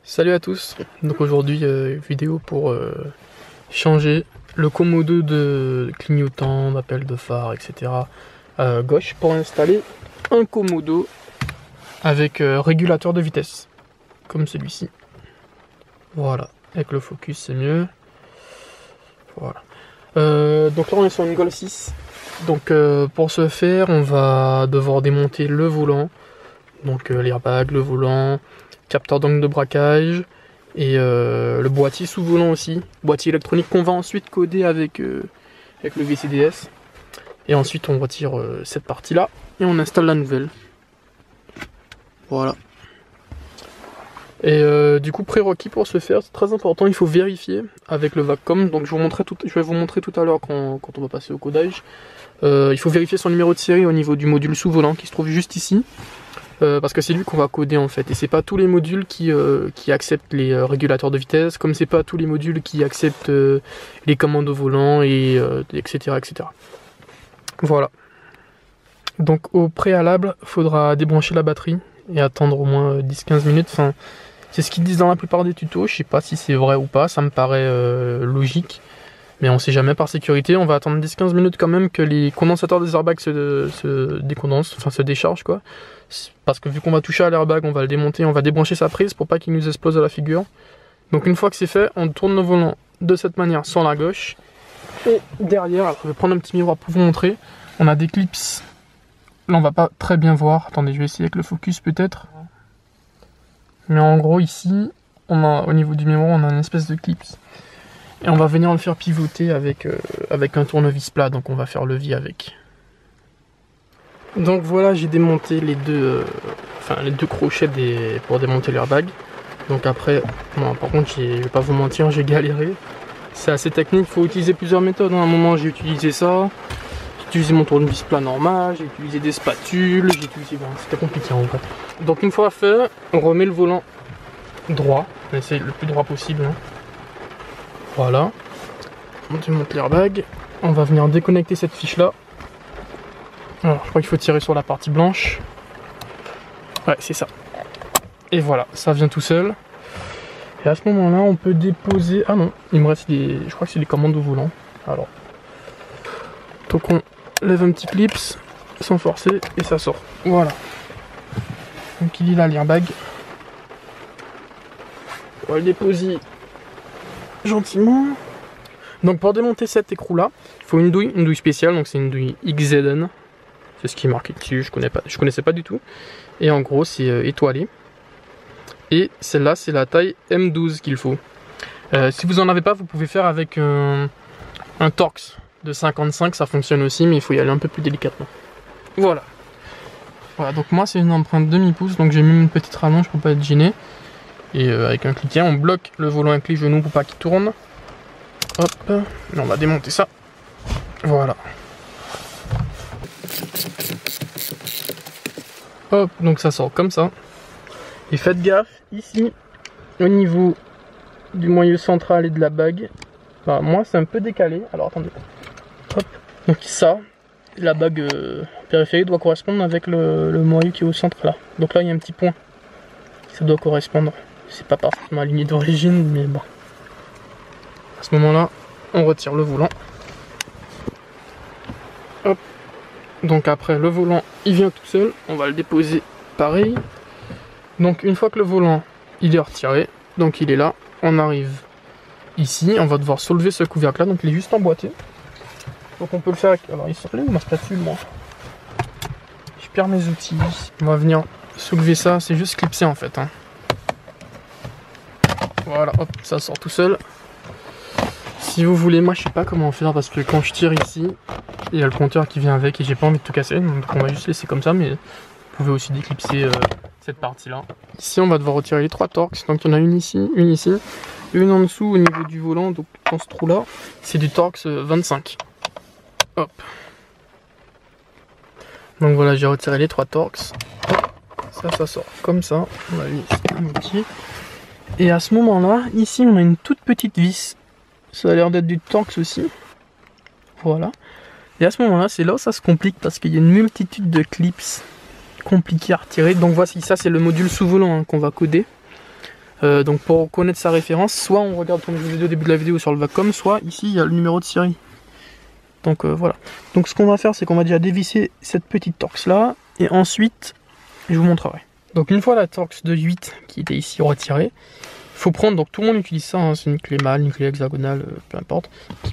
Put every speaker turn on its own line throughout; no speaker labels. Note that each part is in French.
Salut à tous, donc aujourd'hui vidéo pour changer le commodo de clignotant, d'appel de phare, etc. Gauche pour installer un commodo avec régulateur de vitesse, comme celui-ci. Voilà, avec le focus c'est mieux. Voilà. Donc là on est sur une Golf 6. Donc pour ce faire on va devoir démonter le volant, donc l'airbag, le volant, capteur d'angle de braquage et le boîtier sous volant aussi, boîtier électronique qu'on va ensuite coder avec le VCDS, et ensuite on retire cette partie là et on installe la nouvelle. Voilà. Et du coup prérequis pour ce faire, c'est très important, il faut vérifier avec le VACCOM. Donc je vais vous montrer tout à l'heure quand on va passer au codage. Il faut vérifier son numéro de série au niveau du module sous volant qui se trouve juste ici. Parce que c'est lui qu'on va coder en fait, et c'est pas tous les modules qui acceptent les régulateurs de vitesse, comme c'est pas tous les modules qui acceptent les commandes au volant, et etc., etc. Voilà. Donc au préalable, il faudra débrancher la batterie et attendre au moins 10-15 minutes. Enfin, c'est ce qu'ils disent dans la plupart des tutos, je sais pas si c'est vrai ou pas, ça me paraît logique. Mais on sait jamais, par sécurité, on va attendre 10-15 minutes quand même que les condensateurs des airbags se décondensent, enfin se déchargent quoi. Parce que vu qu'on va toucher à l'airbag, on va le démonter, on va débrancher sa prise pour pas qu'il nous explose à la figure. Donc une fois que c'est fait, on tourne le volant de cette manière sur la gauche. Et derrière, alors je vais prendre un petit miroir pour vous montrer, on a des clips. Là on va pas très bien voir, attendez je vais essayer avec le focus peut-être. Mais en gros ici, on a, au niveau du miroir, on a une espèce de clips. Et on va venir le faire pivoter avec un tournevis plat, donc on va faire levier avec. Donc voilà, j'ai démonté les deux crochets pour démonter l'airbag. Donc après, bon, par contre, je vais pas vous mentir, j'ai galéré. C'est assez technique, il faut utiliser plusieurs méthodes. À un moment, j'ai utilisé ça, j'ai utilisé mon tournevis plat normal, j'ai utilisé des spatules, j'ai utilisé... Bon, c'était compliqué en vrai. Donc une fois fait, on remet le volant droit, on essaye le plus droit possible. Hein. Voilà, on démonte l'airbag, on va venir déconnecter cette fiche là. Alors je crois qu'il faut tirer sur la partie blanche. Ouais c'est ça. Et voilà, ça vient tout seul. Et à ce moment là on peut déposer... Ah non, il me reste je crois que c'est les commandes au volant. Alors, donc on lève un petit clips sans forcer et ça sort. Voilà. Donc il est là l'airbag. On va le déposer gentiment. Donc pour démonter cet écrou là, il faut une douille spéciale, donc c'est une douille XZN. C'est ce qui est marqué dessus, je connaissais pas du tout. Et en gros c'est étoilé. Et celle-là c'est la taille M12 qu'il faut. Si vous en avez pas, vous pouvez faire avec un Torx de 55, ça fonctionne aussi, mais il faut y aller un peu plus délicatement. Voilà. Voilà, donc moi c'est une empreinte demi-pouce, donc j'ai mis une petite rallonge pour pas être gêné. Et avec un cliquet, on bloque le volant avec les genoux pour pas qu'il tourne. Hop, et on va démonter ça. Voilà. Hop, donc ça sort comme ça. Et faites gaffe, ici, au niveau du moyeu central et de la bague, enfin, moi c'est un peu décalé. Alors attendez. Hop, donc ça, la bague périphérique doit correspondre avec le moyeu qui est au centre là. Donc là il y a un petit point. Ça doit correspondre. C'est pas parfaitement aligné d'origine, mais bon. À ce moment-là, on retire le volant. Hop. Donc après, le volant, il vient tout seul. On va le déposer pareil. Donc une fois que le volant, il est retiré, donc il est là, on arrive ici. On va devoir soulever ce couvercle-là, donc il est juste emboîté. Donc on peut le faire avec... Alors il sort là où ma spatule, moi? Je perds mes outils. On va venir soulever ça, c'est juste clipser en fait. Hein. Voilà, hop, ça sort tout seul. Si vous voulez, moi je sais pas comment faire parce que quand je tire ici, il y a le compteur qui vient avec et j'ai pas envie de tout casser. Donc on va juste laisser comme ça, mais vous pouvez aussi déclipser cette partie là. Ici on va devoir retirer les 3 Torx. Donc il y en a une ici, une en dessous au niveau du volant. Donc dans ce trou là, c'est du Torx 25. Hop. Donc voilà, j'ai retiré les 3 Torx. Ça sort comme ça. On va laisser un outil. Et à ce moment-là, ici on a une toute petite vis. Ça a l'air d'être du Torx aussi. Voilà. Et à ce moment-là, c'est là où ça se complique parce qu'il y a une multitude de clips compliqués à retirer. Donc voici, ça c'est le module sous volant hein, qu'on va coder. Donc pour connaître sa référence, soit on regarde comme je vous ai dit au début de la vidéo sur le Vacom, soit ici il y a le numéro de série. Donc voilà. Donc ce qu'on va faire, c'est qu'on va déjà dévisser cette petite Torx là, et ensuite je vous montrerai. Donc une fois la Torx de 8 qui était ici retirée, il faut prendre, donc tout le monde utilise ça, hein, c'est une clé mâle, une clé hexagonale, peu importe.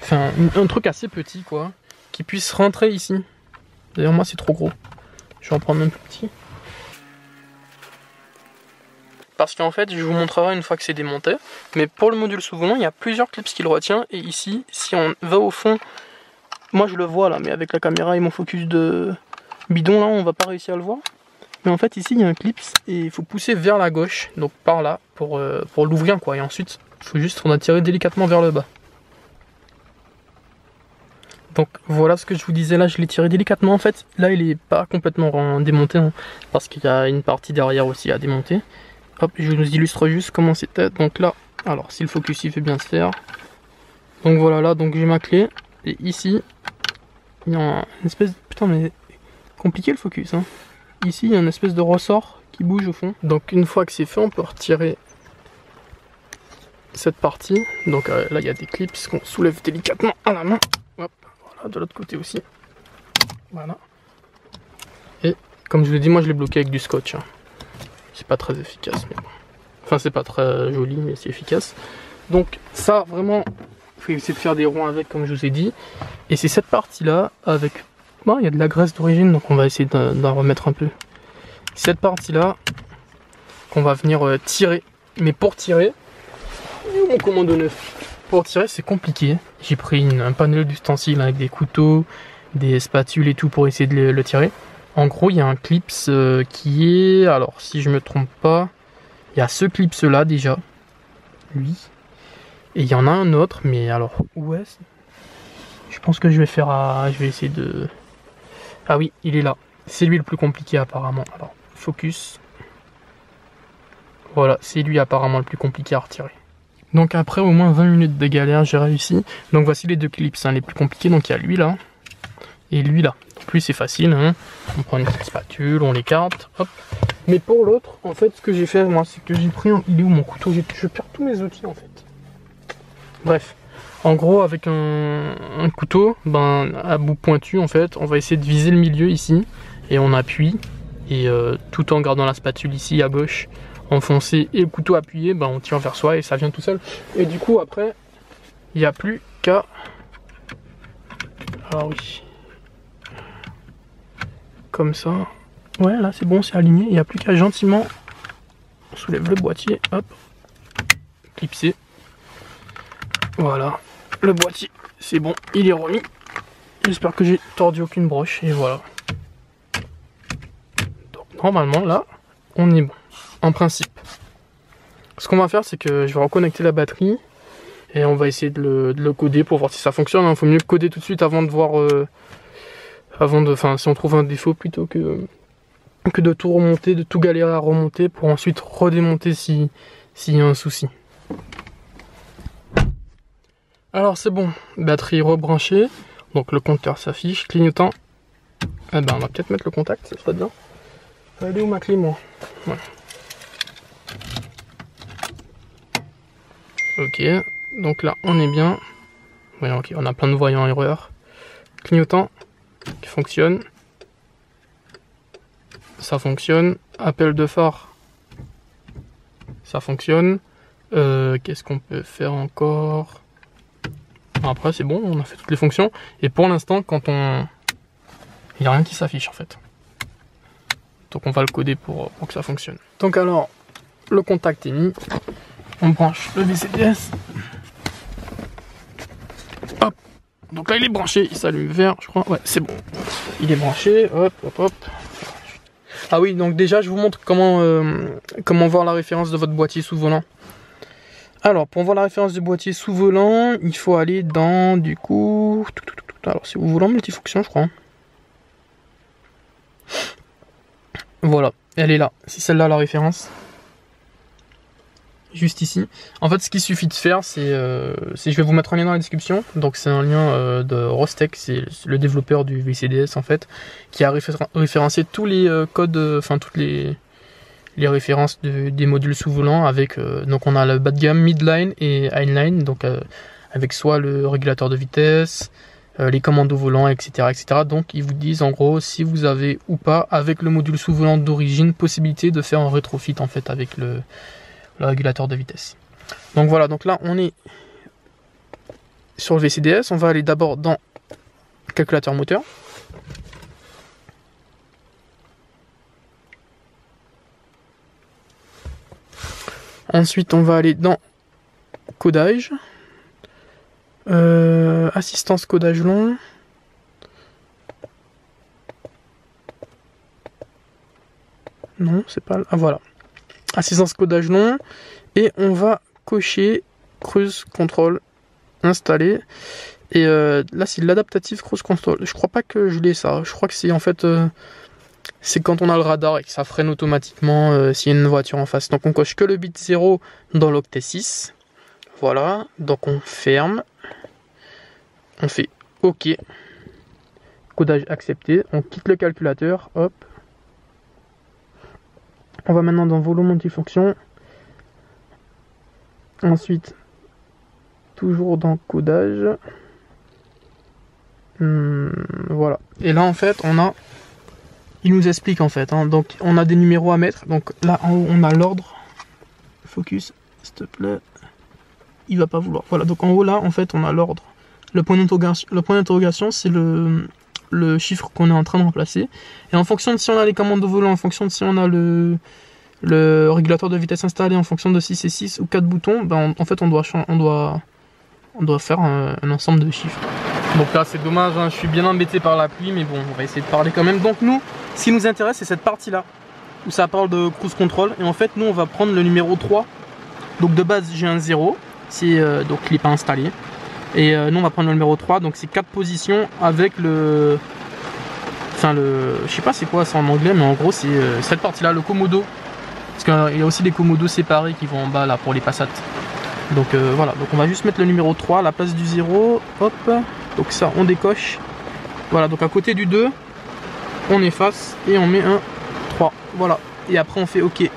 Enfin un truc assez petit quoi, qui puisse rentrer ici. D'ailleurs moi c'est trop gros. Je vais en prendre un plus petit. Parce qu'en fait, je vous montrerai une fois que c'est démonté. Mais pour le module sous-volant, il y a plusieurs clips qui le retient. Et ici, si on va au fond, moi je le vois là, mais avec la caméra et mon focus de bidon là, on va pas réussir à le voir. Mais en fait, ici, il y a un clip et il faut pousser vers la gauche, donc par là, pour l'ouvrir quoi. Et ensuite, il faut juste en tirer délicatement vers le bas. Donc voilà ce que je vous disais là, je l'ai tiré délicatement. En fait, là, il est pas complètement démonté, hein, parce qu'il y a une partie derrière aussi à démonter. Hop, je vous illustre juste comment c'était. Donc là, alors si le focus il fait bien se faire. Donc voilà, là, donc j'ai ma clé. Et ici, il y a une espèce de... Putain, mais compliqué le focus. Hein. Ici, il y a une espèce de ressort qui bouge au fond. Donc une fois que c'est fait, on peut retirer cette partie. Donc là, il y a des clips qu'on soulève délicatement à la main. Hop, voilà, de l'autre côté aussi. Voilà. Et comme je vous l'ai dit, moi je l'ai bloqué avec du scotch. Hein. C'est pas très efficace, mais bon. Enfin, c'est pas très joli, mais c'est efficace. Donc, ça, vraiment, il faut essayer de faire des ronds avec, comme je vous ai dit. Et c'est cette partie-là, avec... Bon, il y a de la graisse d'origine, donc on va essayer d'en remettre un peu. Cette partie-là, qu'on va venir tirer. Mais pour tirer... Mon commando neuf. Pour tirer, c'est compliqué. J'ai pris un panel d'ustensiles avec des couteaux, des spatules et tout pour essayer de le tirer. En gros, il y a un clips qui est... Alors, si je me trompe pas, il y a ce clips là déjà. Lui. Et il y en a un autre, mais alors, où est-ce? Je pense que je vais faire à... Je vais essayer de... Ah oui, il est là. C'est lui le plus compliqué apparemment. Alors, focus. Voilà, c'est lui apparemment le plus compliqué à retirer. Donc après au moins 20 minutes de galère, j'ai réussi. Donc voici les deux clips hein, les plus compliqués. Donc il y a lui là. Et lui là. Donc lui c'est facile, hein. On prend une petite spatule, on l'écarte, hop. Mais pour l'autre, en fait, ce que j'ai fait moi, c'est que j'ai pris il est où mon couteau? Je perds tous mes outils en fait. Bref, en gros avec un couteau, ben à bout pointu en fait, on va essayer de viser le milieu ici et on appuie et tout en gardant la spatule ici à gauche, enfoncé et le couteau appuyé, ben on tire vers soi et ça vient tout seul. Et du coup après, il n'y a plus qu'à... Alors oui. Comme ça, ouais là c'est bon, c'est aligné, il n'y a plus qu'à gentiment, on soulève le boîtier, hop, clipser, voilà, le boîtier c'est bon, il est remis, j'espère que j'ai tordu aucune broche, et voilà. Donc normalement là, on est bon, en principe. Ce qu'on va faire c'est que je vais reconnecter la batterie, et on va essayer de le coder pour voir si ça fonctionne, il faut mieux coder tout de suite avant de voir... si on trouve un défaut plutôt que de tout remonter, de tout galérer à remonter pour ensuite redémonter s'il y a un souci. Alors c'est bon, batterie rebranchée, donc le compteur s'affiche, clignotant. Eh ben on va peut-être mettre le contact, ça serait bien. Elle est où ma clé moi? Voilà. Ok, donc là on est bien. Ouais, ok, on a plein de voyants erreurs. Clignotant. Qui fonctionne, ça fonctionne, appel de phare, ça fonctionne, qu'est-ce qu'on peut faire encore? Après c'est bon, on a fait toutes les fonctions, et pour l'instant quand on... il n'y a rien qui s'affiche en fait, donc on va le coder pour que ça fonctionne. Donc alors, le contact est mis, on branche le VCDS, hop. Donc là il est branché, il s'allume vert je crois, ouais c'est bon. Il est branché, hop hop hop. Ah oui, donc déjà je vous montre comment voir la référence de votre boîtier sous volant. Alors pour voir la référence du boîtier sous volant, il faut aller dans du coup... Alors c'est volant multifonction je crois. Voilà, elle est là, c'est celle-là la référence. Juste ici. En fait, ce qu'il suffit de faire, c'est je vais vous mettre un lien dans la description. Donc, c'est un lien de Rostec, c'est le développeur du VCDS en fait, qui a référencé tous les codes, enfin toutes les les références des modules sous-volants avec, donc on a le bas de gamme, midline et highline, donc avec soit le régulateur de vitesse, les commandes au volant, etc., etc. Donc ils vous disent en gros si vous avez ou pas avec le module sous-volant d'origine possibilité de faire un rétrofit en fait avec le régulateur de vitesse. Donc voilà, donc là on est sur le VCDS, on va aller d'abord dans calculateur moteur. Ensuite on va aller dans codage. Assistance codage long. Non, c'est pas... Ah voilà. Assistance codage long. Et on va cocher cruise control installé. Et là c'est l'adaptative cruise control. Je crois pas que je l'ai ça. Je crois que c'est en fait... c'est quand on a le radar et que ça freine automatiquement s'il y a une voiture en face. Donc on coche que le bit 0 dans l'octet 6. Voilà. Donc on ferme. On fait OK. Codage accepté. On quitte le calculateur. Hop. On va maintenant dans volume multifonction. Ensuite, toujours dans codage. Voilà. Et là, en fait, on a... Il nous explique, en fait. Hein. Donc, on a des numéros à mettre. Donc, là, en haut, on a l'ordre. Focus, s'il te plaît. Il va pas vouloir. Voilà. Donc, en haut, là, en fait, on a l'ordre. Le point d'interrogation, c'est le chiffre qu'on est en train de remplacer. Et en fonction de si on a les commandes au volant, en fonction de si on a le régulateur de vitesse installé, en fonction de si c'est 6 ou 4 boutons, ben en fait on doit faire un ensemble de chiffres. Donc là c'est dommage, hein, je suis bien embêté par la pluie, mais bon, on va essayer de parler quand même. Donc nous, ce qui nous intéresse, c'est cette partie-là, où ça parle de cruise control. Et en fait, nous, on va prendre le numéro 3. Donc de base, j'ai un 0, donc il n'est pas installé. Et nous on va prendre le numéro 3, donc c'est 4 positions avec je sais pas c'est quoi ça en anglais, mais en gros c'est cette partie là, le Komodo. Parce qu'il y a aussi des Komodos séparés qui vont en bas là pour les Passat. Donc voilà, donc on va juste mettre le numéro 3 à la place du 0, hop, donc ça on décoche. Voilà, donc à côté du 2, on efface et on met un 3, voilà. Et après on fait OK.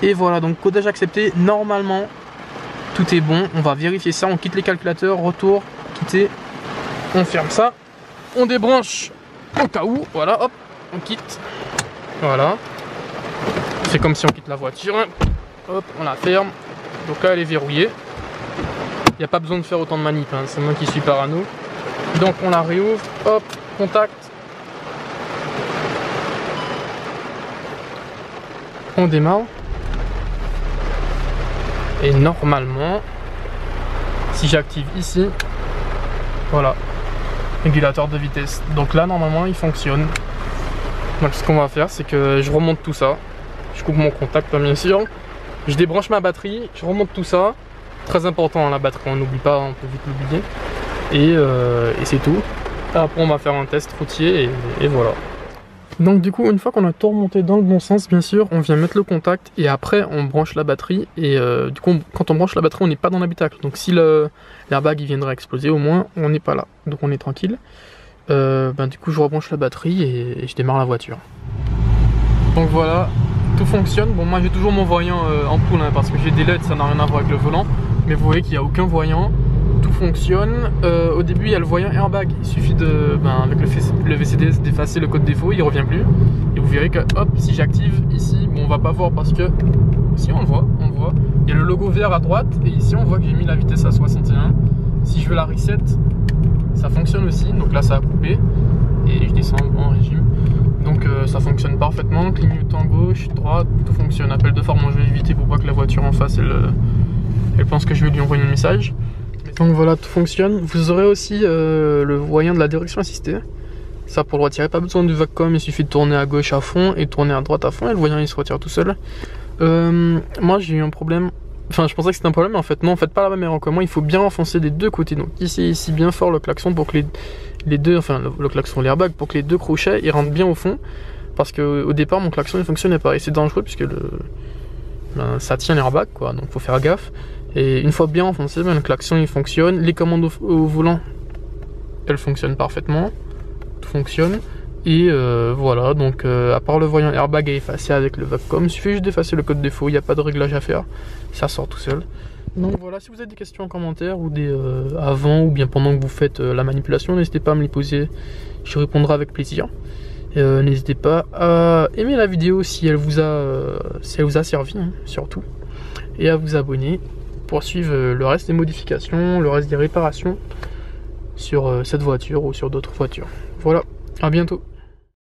Et voilà, donc codage accepté, normalement tout est bon, on va vérifier ça, on quitte les calculateurs, retour, quitter, on ferme ça, on débranche au cas où, voilà, hop, on quitte, voilà, c'est comme si on quitte la voiture, hop, on la ferme, donc là elle est verrouillée, il n'y a pas besoin de faire autant de manip, hein, c'est moi qui suis parano, donc on la réouvre, hop, contact, on démarre. Et normalement, si j'active ici, voilà, régulateur de vitesse. Donc là, normalement, il fonctionne. Donc ce qu'on va faire, c'est que je remonte tout ça. Je coupe mon contact, bien sûr. Je débranche ma batterie, je remonte tout ça. Très important, hein, la batterie, on n'oublie pas, on peut vite l'oublier. Et c'est tout. Après, on va faire un test routier et voilà. Donc du coup, une fois qu'on a tout remonté dans le bon sens, bien sûr, on vient mettre le contact et après on branche la batterie. Et du coup, quand on branche la batterie, on n'est pas dans l'habitacle. Donc si l'airbag il viendrait exploser, au moins on n'est pas là. Donc on est tranquille. Du coup, je rebranche la batterie et je démarre la voiture. Donc voilà, tout fonctionne. Bon, moi j'ai toujours mon voyant ampoule hein, parce que j'ai des LED, ça n'a rien à voir avec le volant. Mais vous voyez qu'il n'y a aucun voyant. Tout fonctionne. Au début il y a le voyant airbag, il suffit de avec le VCDS d'effacer le code défaut, il revient plus et vous verrez que hop, si j'active ici, bon on va pas voir parce que si on le voit, il y a le logo vert à droite et ici on voit que j'ai mis la vitesse à 61. Si je veux la reset, ça fonctionne aussi, donc là ça a coupé et je descends en régime, donc ça fonctionne parfaitement. Clignotant gauche, droite, tout fonctionne. Appel de phare, moi je vais éviter pour pas que la voiture en face elle pense que je vais lui envoyer un message. Donc voilà, tout fonctionne. Vous aurez aussi le voyant de la direction assistée. Ça pour le retirer, pas besoin du VACCOM, il suffit de tourner à gauche à fond et tourner à droite à fond et le voyant il se retire tout seul. Moi j'ai eu un problème, enfin je pensais que c'était un problème mais en fait non, faites pas la même erreur que moi, il faut bien enfoncer des deux côtés. Donc ici bien fort le klaxon pour que les deux, enfin le klaxon, l'airbag, pour que les deux crochets ils rentrent bien au fond. Parce que au départ mon klaxon il fonctionnait pas et c'est dangereux puisque ça tient l'airbag quoi, donc faut faire gaffe. Et une fois bien enfoncé, le klaxon il fonctionne, les commandes au volant elles fonctionnent parfaitement, tout fonctionne. Et voilà, donc à part le voyant airbag à effacer avec le Vacom, il suffit juste d'effacer le code défaut, il n'y a pas de réglage à faire, ça sort tout seul. Donc voilà, si vous avez des questions en commentaire ou des avant ou bien pendant que vous faites la manipulation, n'hésitez pas à me les poser, je répondrai avec plaisir. N'hésitez pas à aimer la vidéo si elle vous a servi, hein, surtout, et à vous abonner pour suivre le reste des modifications, le reste des réparations sur cette voiture ou sur d'autres voitures. Voilà, à bientôt.